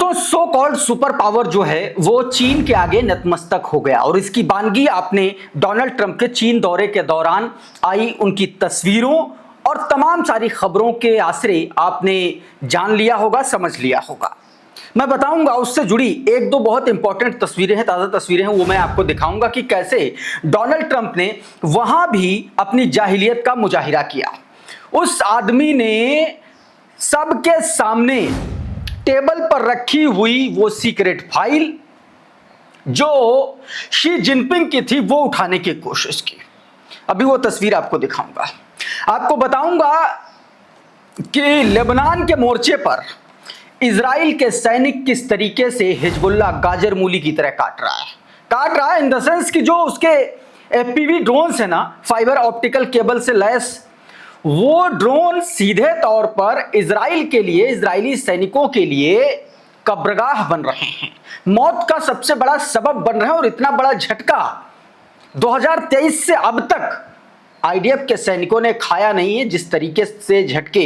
दोस्तों, so called super power जो है वो चीन के आगे नतमस्तक हो गया और इसकी बानगी आपने डोनाल्ड ट्रंप के चीन दौरे के दौरान आई उनकी तस्वीरों और तमाम सारी खबरों के आसरे आपने जान लिया होगा, समझ लिया होगा। मैं बताऊंगा उससे जुड़ी एक दो बहुत इंपॉर्टेंट तस्वीरें हैं, ताज़ा तस्वीरें हैं, वो मैं आपको दिखाऊंगा कि कैसे डोनाल्ड ट्रंप ने वहां भी अपनी जाहिलियत का मुजाहिरा किया। उस आदमी ने सबके सामने टेबल पर रखी हुई वो सीक्रेट फाइल जो शी जिनपिंग की थी वो उठाने की कोशिश की। अभी वो तस्वीर आपको दिखाऊंगा। आपको बताऊंगा कि लेबनान के मोर्चे पर इजराइल के सैनिक किस तरीके से हिजबुल्लाह गाजर मूली की तरह काट रहा है इन द सेंस कि जो उसके एफपीवी ड्रोन्स है ना, फाइबर ऑप्टिकल केबल से लैस, वो ड्रोन सीधे तौर पर इजराइल के लिए, इजरायली सैनिकों के लिए कब्रगाह बन रहे हैं, मौत का सबसे बड़ा सबब बन रहे हैं। और इतना बड़ा झटका 2023 से अब तक आईडीएफ के सैनिकों ने खाया नहीं है जिस तरीके से झटके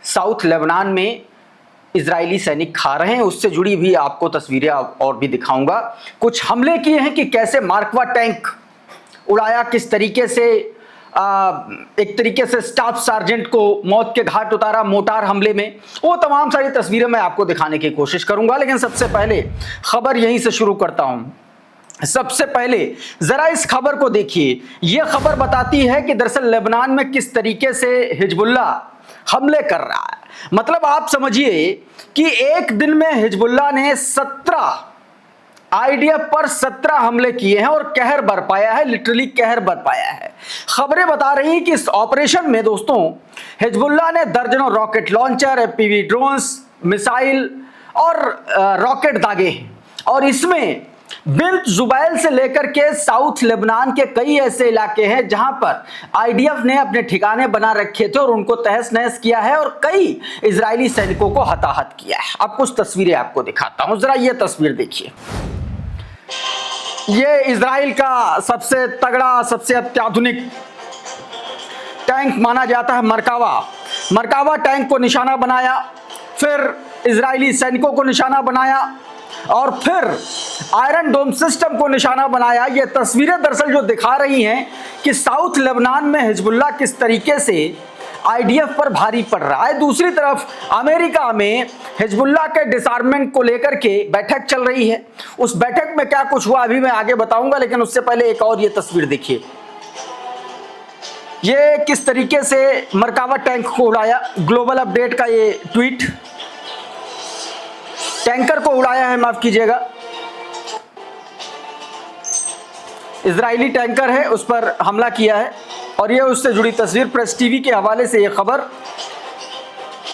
साउथ लेबनान में इजरायली सैनिक खा रहे हैं। उससे जुड़ी भी आपको तस्वीरें और भी दिखाऊंगा। कुछ हमले किए हैं कि कैसे मार्कवा टैंक उड़ाया, किस तरीके से एक तरीके से स्टाफ सार्जेंट को मौत के घाट उतारा मोटार हमले में, वो तमाम सारी तस्वीरें मैं आपको दिखाने की कोशिश करूंगा। लेकिन सबसे पहले खबर यहीं से शुरू करता हूं। सबसे पहले जरा इस खबर को देखिए। यह खबर बताती है कि दरअसल लेबनान में किस तरीके से हिजबुल्लाह हमले कर रहा है। मतलब आप समझिए कि एक दिन में हिजबुल्लाह ने 17 आईडीएफ पर 17 हमले किए हैं और कहर बरपाया है, लिटरली कहर बरपाया है। खबरें बता रही हैं कि इस ऑपरेशन में दोस्तों हिजबुल्लाह ने दर्जनों rocket launcher, FPV drones, missile और रॉकेट दागे हैं। और इसमें बिन्त जुबैल से लेकर के साउथ लेबनान के कई ऐसे इलाके हैं जहां पर आईडीएफ ने अपने ठिकाने बना रखे थे और उनको तहस नहस किया है और कई इजरायली सैनिकों को हताहत किया है। अब कुछ तस्वीरें आपको दिखाता हूं, जरा ये तस्वीर देखिए। ये इजराइल का सबसे तगड़ा, सबसे अत्याधुनिक टैंक माना जाता है मरकावा टैंक को निशाना बनाया, फिर इजरायली सैनिकों को निशाना बनाया और फिर आयरन डोम सिस्टम को निशाना बनाया। ये तस्वीरें दरअसल जो दिखा रही हैं कि साउथ लेबनान में हिजबुल्लाह किस तरीके से आईडीएफ पर भारी पड़ रहा है। दूसरी तरफ अमेरिका में हिजबुल्लाह के डिसआर्ममेंट को लेकर के बैठक चल रही है। उस बैठक में क्या कुछ हुआ अभी मैं आगे बताऊंगा, लेकिन उससे पहले एक और ये तस्वीर देखिए। ये किस तरीके से मरकावा टैंक को उड़ाया, ग्लोबल अपडेट का ये ट्वीट। टैंकर को उड़ाया है, माफ कीजिएगा, इजरायली टैंकर है, उस पर हमला किया है। और ये उससे जुड़ी तस्वीर, प्रेस टीवी के हवाले से ये खबर।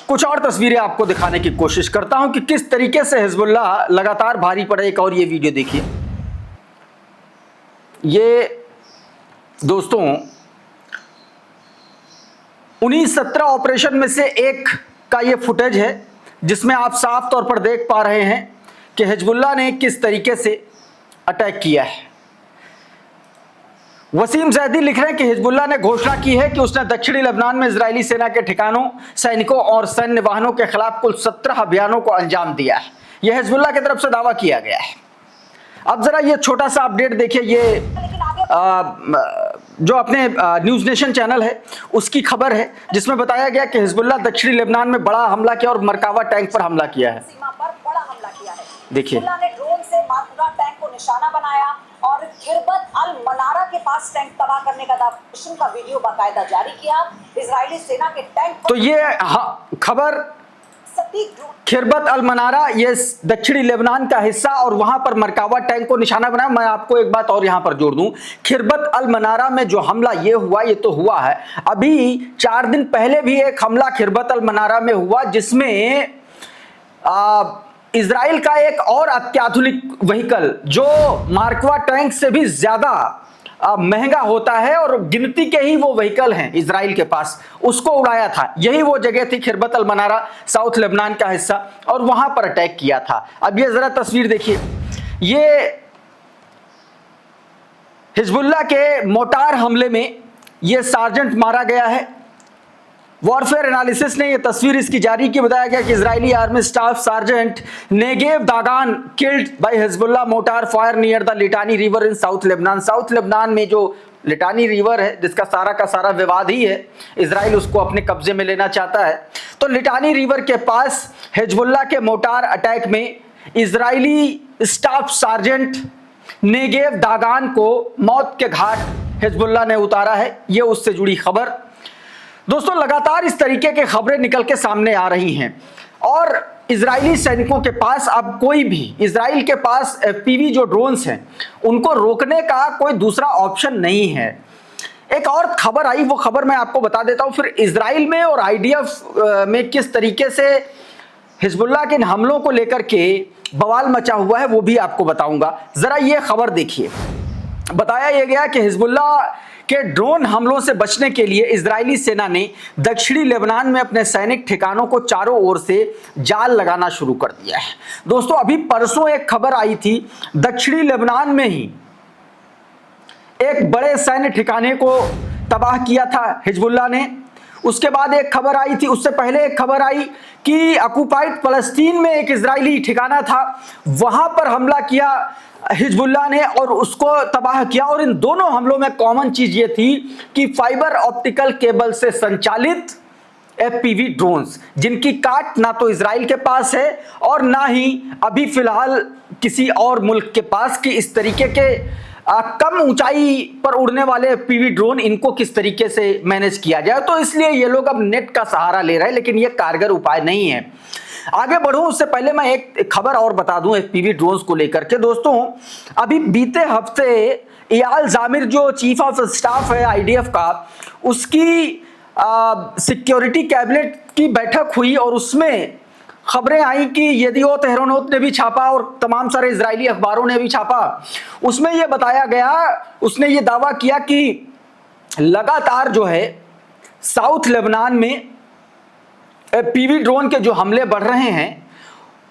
कुछ और तस्वीरें आपको दिखाने की कोशिश करता हूं कि किस तरीके से हिजबुल्लाह लगातार भारी पड़े। एक और ये वीडियो देखिए। ये दोस्तों 19-17 ऑपरेशन में से एक का ये फुटेज है जिसमें आप साफ तौर पर देख पा रहे हैं कि हिजबुल्लाह ने किस तरीके से अटैक किया है। वसीम जैदी लिख रहे हैं कि हिजबुल्लाह ने घोषणा की है कि उसने दक्षिणी लेबनान में इजरायली सेना के ठिकानों, सैनिकों और सैन्य वाहनों के खिलाफ कुल 17 अभियानों को अंजाम दिया है। यह हिजबुल्लाह की तरफ से दावा किया गया है। अब जरा ये छोटा सा अपडेट देखिए। ये जो अपने न्यूज नेशन चैनल है उसकी खबर है जिसमें बताया गया कि हिजबुल्लाह दक्षिणी लेबनान में बड़ा हमला किया और मरकावा टैंक पर हमला किया है। सीमा पर बड़ा हमला किया है। देखिए, हिजबुल्लाह ने ड्रोन से मारकुरा टैंक को निशाना बनाया और खिरबत अल मनारा के पास टैंक तबाह करने का वीडियो बाकायदा जारी किया। इजरायली सेना के टैंक तो ये खबर खिरबत अल मनारा, ये दक्षिणी लेबनान का हिस्सा और वहां पर मरकावा टैंक को निशाना बनाया। मैं आपको एक बात और यहां पर जोड़ दूं, खिरबत अल मनारा में जो हमला ये हुआ, ये तो हुआ है, अभी 4 दिन पहले भी एक हमला खिरबत अल मनारा में हुआ जिसमें इजराइल का एक और अत्याधुनिक व्हीकल जो मार्कवा टैंक से भी ज्यादा महंगा होता है और गिनती के ही वो व्हीकल हैं इजराइल के पास, उसको उड़ाया था। यही वो जगह थी खिरबत अल मनारा, साउथ लेबनान का हिस्सा, और वहां पर अटैक किया था। अब ये जरा तस्वीर देखिए। ये हिजबुल्लाह के मोटार हमले में ये सार्जेंट मारा गया है वॉरफेयर एनालिसिस ने यह तस्वीर इसकी जारी की। बताया गया कि Israeli army staff sergeant Negev Dagan killed by Hezbollah mortar fire near the Litani river in south Lebanon. South Lebanon में जो लिटानी रिवर है, जिसका सारा का सारा विवाद ही है, इजराइल उसको अपने कब्जे में लेना चाहता है। तो लिटानी रिवर के पास हिजबुल्लाह के मोटार अटैक में इजरायली स्टाफ सार्जेंट नेगेव दागान को मौत के घाट हिजबुल्लाह ने उतारा है। यह उससे जुड़ी खबर। दोस्तों, लगातार इस तरीके के खबरें निकल के सामने आ रही हैं और इजरायली सैनिकों के पास अब कोई भी, इजराइल के पास FPV जो ड्रोन्स हैं उनको रोकने का कोई दूसरा ऑप्शन नहीं है। एक और खबर आई, वो खबर मैं आपको बता देता हूं। फिर इजराइल में और IDF में किस तरीके से हिजबुल्लाह के इन हमलों को लेकर के बवाल मचा हुआ है वो भी आपको बताऊंगा। जरा ये खबर देखिए। बताया यह गया कि हिजबुल्लाह के ड्रोन हमलों से बचने के लिए इजरायली सेना ने दक्षिणी लेबनान में अपने सैनिक ठिकानों को चारों ओर से जाल लगाना शुरू कर दिया है। दोस्तों, अभी परसों एक खबर आई थी, दक्षिणी लेबनान में ही एक बड़े सैन्य ठिकाने को तबाह किया था हिजबुल्लाह ने। उसके बाद एक खबर आई थी, उससे पहले एक खबर आई कि ऑक्युपाइड फलस्तीन में एक इजरायली ठिकाना था, वहां पर हमला किया हिजबुल्लाह ने और उसको तबाह किया। और इन दोनों हमलों में कॉमन चीज ये थी कि फाइबर ऑप्टिकल केबल से संचालित FPV ड्रोन्स, जिनकी काट ना तो इजराइल के पास है और ना ही अभी फिलहाल किसी और मुल्क के पास, कि इस तरीके के कम ऊंचाई पर उड़ने वाले FPV ड्रोन इनको किस तरीके से मैनेज किया जाए। तो इसलिए ये लोग अब नेट का सहारा ले रहे हैं, लेकिन ये कारगर उपाय नहीं है। आगे बढ़ूं उससे पहले मैं एक खबर और बता दूं FPV ड्रोन्स को लेकर के। दोस्तों, अभी बीते हफ्ते इयाल जामिर जो चीफ ऑफ स्टाफ है IDF का, उसकी सिक्योरिटी कैबिनेट की बैठक हुई और उसमें खबरें आई कि येदियोत एहरोनोत ने भी छापा और तमाम सारे इजरायली अखबारों ने भी छापा। उसमें यह बताया गया, उसने ये दावा किया कि लगातार जो है साउथ लेबनान में FPV ड्रोन के जो हमले बढ़ रहे हैं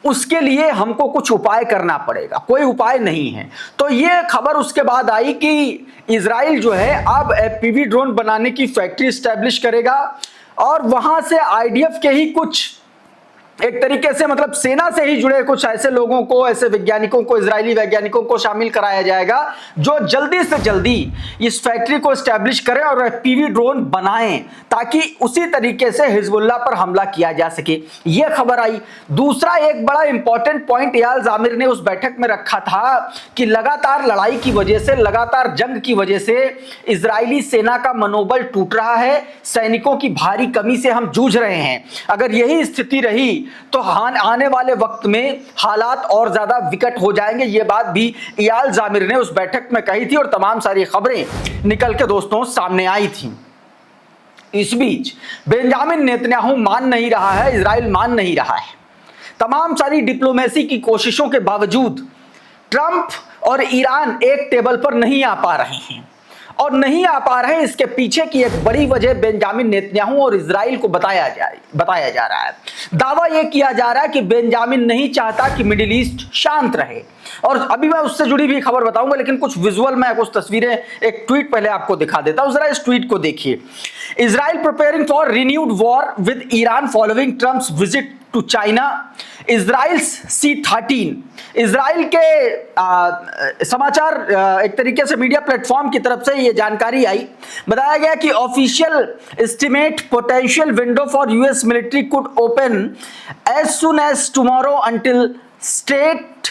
उसके लिए हमको कुछ उपाय करना पड़ेगा, कोई उपाय नहीं है। तो ये खबर उसके बाद आई कि इजराइल जो है अब FPV ड्रोन बनाने की फैक्ट्री स्टैब्लिश करेगा और वहां से IDF के ही कुछ एक तरीके से मतलब सेना से ही जुड़े कुछ ऐसे लोगों को, ऐसे वैज्ञानिकों को, इजरायली वैज्ञानिकों को शामिल कराया जाएगा जो जल्दी से जल्दी इस फैक्ट्री को एस्टैब्लिश करें और FPV ड्रोन बनाएं ताकि उसी तरीके से हिजबुल्लाह पर हमला किया जा सके। यह खबर आई। दूसरा एक बड़ा इंपॉर्टेंट पॉइंट इयाल जामिर ने उस बैठक में रखा था कि लगातार लड़ाई की वजह से, लगातार जंग की वजह से इजरायली सेना का मनोबल टूट रहा है, सैनिकों की भारी कमी से हम जूझ रहे हैं। अगर यही स्थिति रही तो आने वाले वक्त में हालात और ज्यादा विकट हो जाएंगे। यह बात भी इयाल जामिर ने उस बैठक में कही थी और तमाम सारी खबरें निकल के दोस्तों सामने आई थी। इस बीच बेंजामिन नेतन्याहू मान नहीं रहा है, इजराइल मान नहीं रहा है। तमाम सारी डिप्लोमेसी की कोशिशों के बावजूद ट्रंप और ईरान एक टेबल पर नहीं आ पा रहे हैं और नहीं आ पा रहे हैं। इसके पीछे की एक बड़ी वजह बेंजामिन नेतन्याहू और इजराइल को बताया जा रहा है। दावा यह किया जा रहा है कि बेंजामिन नहीं चाहता कि मिडिल ईस्ट शांत रहे और अभी मैं उससे जुड़ी भी खबर बताऊंगा, लेकिन कुछ विजुअल में कुछ तस्वीरें, एक ट्वीट पहले आपको दिखा देता हूं। जरा इस ट्वीट को देखिए। Israel preparing for renewed war with Iran following Trump's visit to China. Israel's C13, Israel के समाचार एक तरीके से मीडिया प्लेटफॉर्म की तरफ से ये जानकारी आई। बताया गया कि official estimate potential window for US military could open as soon as tomorrow until state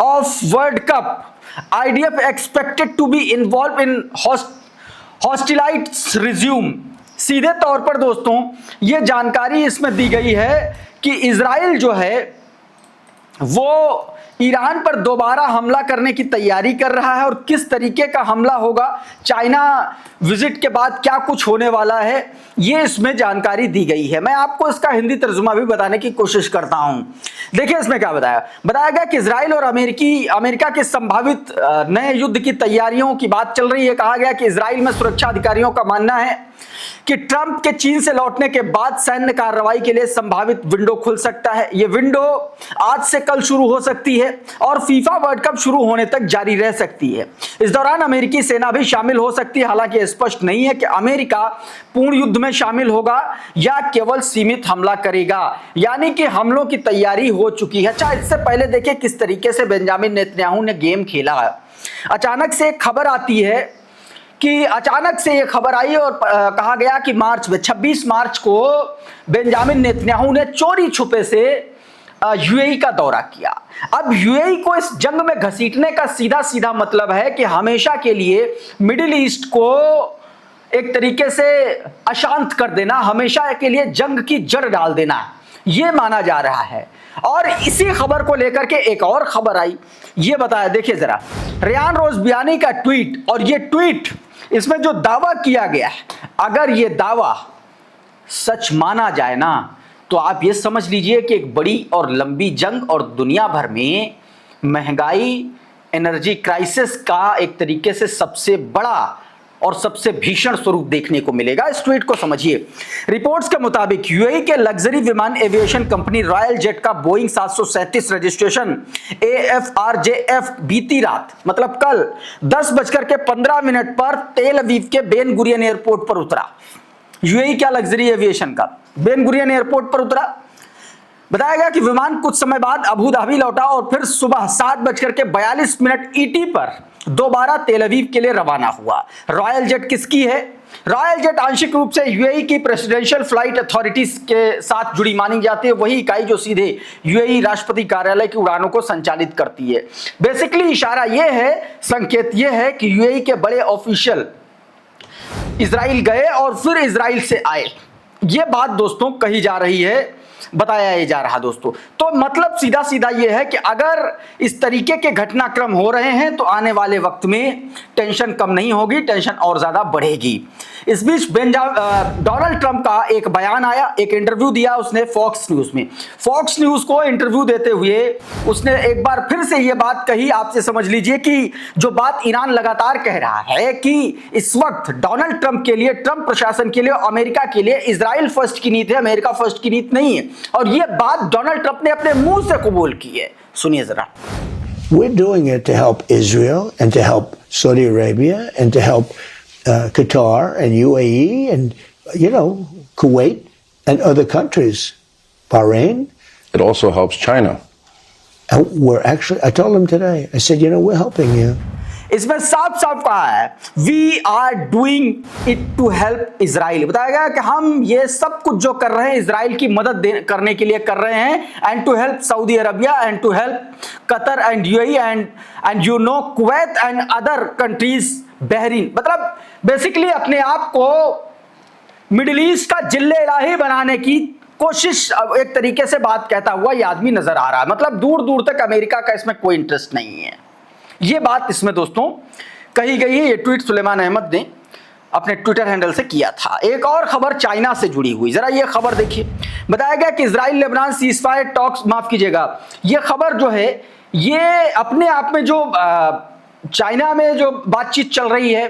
of world cup. IDF expected to be involve in hostilities resume. सीधे तौर पर दोस्तों ये जानकारी इसमें दी गई है कि इजराइल जो है वो ईरान पर दोबारा हमला करने की तैयारी कर रहा है और किस तरीके का हमला होगा, चाइना विजिट के बाद क्या कुछ होने वाला है, ये इसमें जानकारी दी गई है। मैं आपको इसका हिंदी तर्जुमा भी बताने की कोशिश करता हूं। देखिए इसमें क्या बताया गया कि इजराइल और अमेरिका के संभावित नए युद्ध की तैयारियों की बात चल रही है। कहा गया कि इजराइल में सुरक्षा अधिकारियों का मानना है कि ट्रंप के चीन से लौटने के बाद सैन्य कार्रवाई के लिए संभावित विंडो खुल सकता है। यह विंडो आज से कल शुरू हो सकती है और फीफा वर्ल्ड कप शुरू होने तक जारी रह सकती है। इस दौरान अमेरिकी सेना भी शामिल हो सकती है। हालांकि स्पष्ट नहीं है कि अमेरिका पूर्ण युद्ध में शामिल होगा या केवल सीमित हमला करेगा, यानी कि हमलों की तैयारी हो चुकी है। अच्छा, इससे पहले देखिए किस तरीके से बेंजामिन नेतन्याहू ने गेम खेला है। अचानक से एक खबर आती है कि अचानक से ये खबर आई और कहा गया कि 26 मार्च को बेंजामिन नेतन्याहू ने चोरी छुपे से यूएई का दौरा किया। अब यूएई को इस जंग में घसीटने का सीधा सीधा मतलब है कि हमेशा के लिए मिडिल ईस्ट को एक तरीके से अशांत कर देना, हमेशा के लिए जंग की जड़ डाल देना, यह माना जा रहा है। और इसी खबर को लेकर के एक और खबर आई, ये बताया, देखिए जरा, रेयान रोज़बियानी का ट्वीट, और ये ट्वीट, इसमें जो दावा किया गया है, अगर ये दावा सच माना जाए ना, तो आप ये समझ लीजिए कि एक बड़ी और लंबी जंग और दुनिया भर में महंगाई, एनर्जी क्राइसिस का एक तरीके से सबसे बड़ा और सबसे भीषण स्वरूप देखने को मिलेगा। इस ट्वीट को समझिए। रिपोर्ट्स के मुताबिक यूएई के लग्जरी विमान एविएशन कंपनी रॉयल जेट का बोइंग 737 रजिस्ट्रेशन AFRJF बीती रात, मतलब कल 10:15 पर तेल अवीव के बेन गुरियन एयरपोर्ट पर उतरा। यूएई क्या लग्जरी एविएशन का बेन गुरियन एयरपोर्ट पर उतरा। बताया गया कि विमान कुछ समय बाद अबू धाबी लौटा और फिर सुबह 7:42 ET पर दोबारा तेल अवीव के लिए रवाना हुआ। रॉयल जेट किसकी है? रॉयल जेट आंशिक रूप से यूएई की प्रेसिडेंशियल फ्लाइट अथॉरिटीज के साथ जुड़ी मानी जाती है, वही इकाई जो सीधे यूएई राष्ट्रपति कार्यालय की उड़ानों को संचालित करती है। बेसिकली इशारा यह है, संकेत यह है कि यूएई के बड़े ऑफिशियल इजराइल गए और फिर इजराइल से आए। यह बात दोस्तों कही जा रही है, बताया जा रहा दोस्तों। तो मतलब सीधा सीधा यह है कि अगर इस तरीके के घटनाक्रम हो रहे हैं तो आने वाले वक्त में टेंशन कम नहीं होगी, टेंशन और ज्यादा बढ़ेगी। इस बीच डोनाल्ड ट्रंप का एक बयान आया, एक इंटरव्यू दिया उसने फॉक्स न्यूज में। फॉक्स न्यूज को इंटरव्यू देते हुए उसने एक बार फिर से यह बात कही, आपसे समझ लीजिए कि जो बात ईरान लगातार कह रहा है कि इस वक्त डोनाल्ड ट्रंप के लिए, ट्रंप प्रशासन के लिए, अमेरिका के लिए इजराइल फर्स्ट की नीति है, अमेरिका फर्स्ट की नीति नहीं है। और यह बात डोनाल्ड ट्रंप ने अपने मुंह से कबूल की है। सुनिए जरा। We're doing it to help Israel and to help Saudi Arabia and to help Qatar and UAE and, Kuwait and other countries, Bahrain. It also helps China. And I told them today, I said, we're helping you. इसमें साफ साफ कहा है, we are doing it to help Israel. बताया गया कि हम ये सब कुछ जो कर रहे हैं इजराइल की मदद करने के लिए कर रहे हैं, and to help Saudi Arabia and to help Qatar and UAE and Kuwait and other countries, Bahrain. मतलब बेसिकली अपने आप को मिडिल ईस्ट का जिल्ले इलाही बनाने की कोशिश एक तरीके से बात कहता हुआ यह आदमी नजर आ रहा है। मतलब दूर दूर तक अमेरिका का इसमें कोई इंटरेस्ट नहीं है। ये बात इसमें दोस्तों कही गई है। ये ट्वीट सुलेमान अहमद ने अपने ट्विटर हैंडल से किया था। एक और खबर चाइना से जुड़ी हुई, जरा ये खबर देखिए। बताया गया कि इजराइल लेबनान सीजफायर टॉक्स, माफ कीजिएगा, ये खबर जो है ये अपने आप में जो चाइना में जो बातचीत चल रही है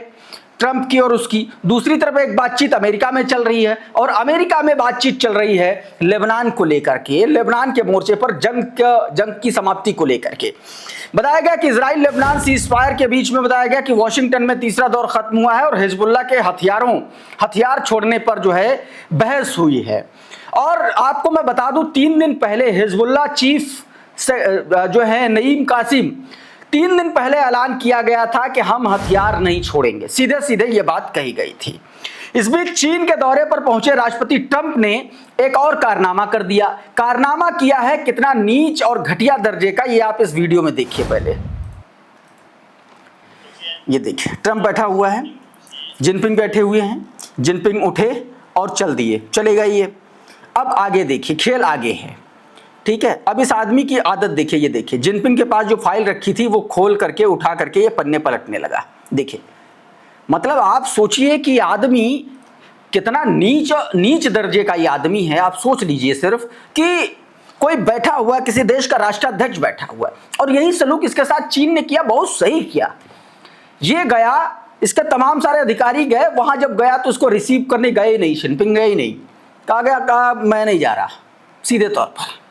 ट्रंप की और उसकी, दूसरी तरफ एक बातचीत अमेरिका में चल रही है और अमेरिका में बातचीत चल रही है लेबनान को लेकर के, लेबनान के मोर्चे पर जंग की समाप्ति को लेकर के। बताया गया कि इजराइल लेबनान सीजफायर के बीच में बताया गया कि वॉशिंगटन में तीसरा दौर खत्म हुआ है और हिजबुल्लाह के हथियार छोड़ने पर जो है बहस हुई है। और आपको मैं बता दूं, 3 दिन पहले हिजबुल्लाह चीफ से जो है नईम कासिम, 3 दिन पहले ऐलान किया गया था कि हम हथियार नहीं छोड़ेंगे, सीधे सीधे ये बात कही गई थी। इस बीच चीन के दौरे पर पहुंचे राष्ट्रपति ट्रंप ने एक और कारनामा कर दिया। कारनामा किया है कितना नीच और घटिया दर्जे का, ये आप इस वीडियो में देखिए। पहले ये देखिए, ट्रंप बैठा हुआ है, जिनपिंग बैठे हुए हैं, जिनपिंग उठे और चले गए ये। अब आगे देखिए, खेल आगे है, ठीक है। अब इस आदमी की आदत देखिए, ये देखिए, जिनपिंग के पास जो फाइल रखी थी वो खोल करके उठा करके ये पन्ने पलटने लगा। देखिए, मतलब आप सोचिए कि आदमी कितना नीच दर्जे का ये आदमी है। आप सोच लीजिए सिर्फ कि कोई बैठा हुआ, किसी देश का राष्ट्राध्यक्ष बैठा हुआ है और यही सलूक इसके साथ चीन ने किया, बहुत सही किया। ये गया इसके तमाम सारे अधिकारी गए वहां, जब गया तो उसको रिसीव करने गए नहीं, जिनपिंग गए ही नहीं, कहा मैं नहीं जा रहा, सीधे तौर पर।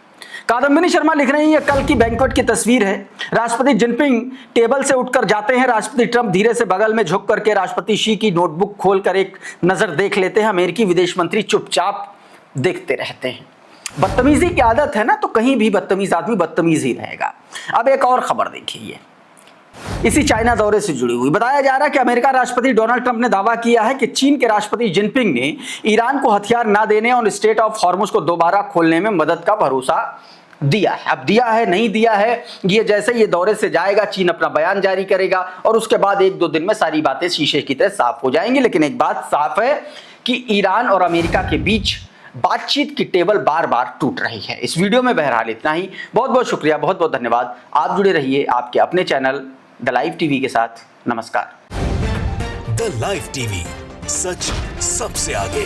कादम्बिनी शर्मा लिख रही है, कल की बैंक्वेट की तस्वीर है, राष्ट्रपति जिनपिंग टेबल से उठकर जाते हैं, राष्ट्रपति ट्रंप धीरे से बगल में झुक करके राष्ट्रपति शी की नोटबुक खोलकर एक नजर देख लेते हैं, अमेरिकी विदेश मंत्री चुपचाप देखते रहते हैं। बदतमीजी की आदत है ना, तो कहीं भी बदतमीज आदमी बदतमीज ही रहेगा। अब एक और खबर देखिए, इसी चाइना दौरे से जुड़ी हुई। बताया जा रहा है कि अमेरिका राष्ट्रपति डोनाल्ड ट्रंप ने दावा किया है कि चीन के राष्ट्रपति जिनपिंग ने ईरान को हथियार ना देने और स्ट्रेट ऑफ हॉर्मुज को दोबारा खोलने में मदद का भरोसा दिया है। अब दिया है नहीं दिया है, ये जैसे ये दौरे से जाएगा चीन अपना बयान जारी करेगा और उसके बाद 1-2 दिन में सारी बातें शीशे की तरह साफ हो जाएंगी। लेकिन एक बात साफ है कि ईरान और अमेरिका के बीच बातचीत की टेबल बार बार टूट रही है। इस वीडियो में बहरहाल इतना ही। बहुत बहुत शुक्रिया, बहुत बहुत धन्यवाद। आप जुड़े रहिए आपके अपने चैनल द लाइव टीवी के साथ। नमस्कार। द लाइव टीवी, सच सबसे आगे।